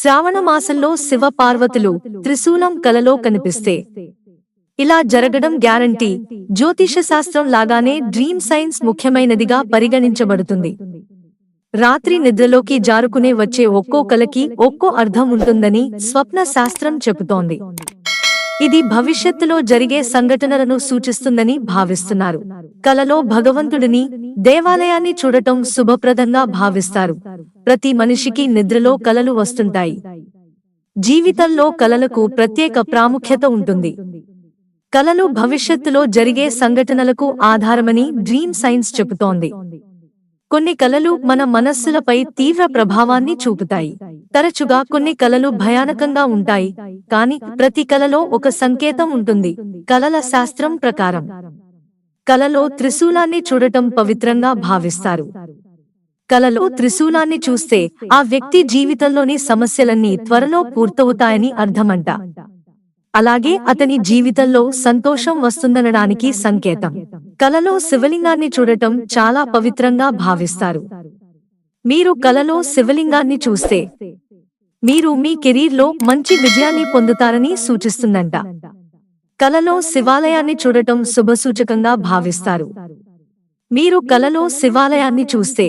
శ్రావణ మాసంలో శివ పార్వతులు త్రిశూలం కలలో కనిపిస్తే ఇలా జరగడం గ్యారంటీ. జ్యోతిష శాస్త్రం లాగానే డ్రీమ్ సైన్స్ ముఖ్యమైనదిగా పరిగణించబడుతుంది. రాత్రి నిద్రలోకి జారుకునే వచ్చే ఒక్కో కలకి ఒక్కో అర్థం ఉంటుందని స్వప్న శాస్త్రం చెబుతోంది. ఇది భవిష్యత్తులో జరిగే సంఘటనలను సూచిస్తుందని భావిస్తున్నారు. కలలో భగవంతుడిని, దేవాలయాన్ని చూడటం శుభప్రదంగా భావిస్తారు. ప్రతి మనిషికి నిద్రలో కలలు వస్తుంటాయి. జీవితంలో కలలకు ప్రత్యేక ప్రాముఖ్యత ఉంటుంది. కలలు భవిష్యత్తులో జరిగే సంఘటనలకు ఆధారమని డ్రీమ్ సైన్స్ చెబుతోంది. కొన్ని కలలు మన మనస్సులపై తీవ్ర ప్రభావాన్ని చూపుతాయి. తరచుగా కొన్ని కలలు భయానకంగా ఉంటాయి, కాని ప్రతి కలలో ఒక సంకేతం ఉంటుంది. కలల శాస్త్రం ప్రకారం కలలో త్రిశూలాన్ని చూడటం పవిత్రంగా భావిస్తారు. కలలో త్రిశూలాన్ని చూస్తే ఆ వ్యక్తి జీవితంలోని సమస్యలన్నీ త్వరలో పూర్తవుతాయని అర్థమంట. అలాగే అతని జీవితంలో సంతోషం వస్తుందనడానికి సంకేతం. కలలో శివలింగాన్ని చూడటం చాలా పవిత్రంగా భావిస్తారు. మీరు కలలో శివలింగాన్ని చూస్తే మీరు మీ కెరీర్లో మంచి విజయాన్ని పొందుతారని సూచిస్తుందంట. కలలో శివాలయాన్ని చూడటం శుభసూచకంగా భావిస్తారు. మీరు కలలో శివాలయాన్ని చూస్తే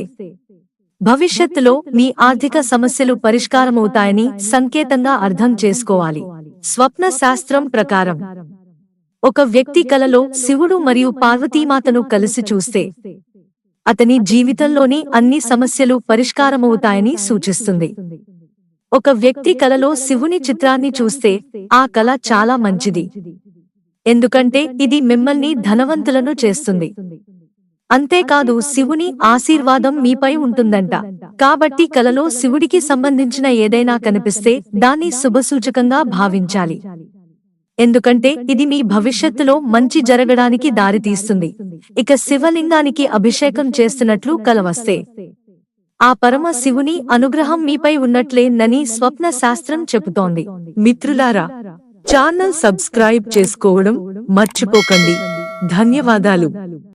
భవిష్యత్తులో మీ ఆర్థిక సమస్యలు పరిష్కారమవుతాయని సంకేతంగా అర్థం చేసుకోవాలి. స్వప్న శాస్త్రం ప్రకారం ఒక వ్యక్తి కలలో శివుడు మరియు పార్వతీమాతను కలిసి చూస్తే అతని జీవితంలోని అన్ని సమస్యలు పరిష్కారమవుతాయని సూచిస్తుంది. ఒక వ్యక్తి కలలో శివుని చిత్రాన్ని చూస్తే ఆ కల చాలా మంచిది, ఎందుకంటే ఇది మిమ్మల్ని ధనవంతులను చేస్తుంది. అంతేకాదు శివుని ఆశీర్వాదం మీపై ఉంటుందంట. కాబట్టి కలలో శివుడికి సంబంధించిన ఏదైనా కనిపిస్తే దాన్ని శుభసూచకంగా భావించాలి, ఎందుకంటే ఇది మీ భవిష్యత్తులో మంచి జరగడానికి దారితీస్తుంది. ఇక శివలింగానికి అభిషేకం చేస్తున్నట్లు కల వస్తే ఆ పరమ శివుని అనుగ్రహం మీపై ఉన్నట్లేనని స్వప్న శాస్త్రం చెబుతోంది. మిత్రులారా, ఛానల్ సబ్స్క్రైబ్ చేసుకోవడం మర్చిపోకండి. ధన్యవాదాలు.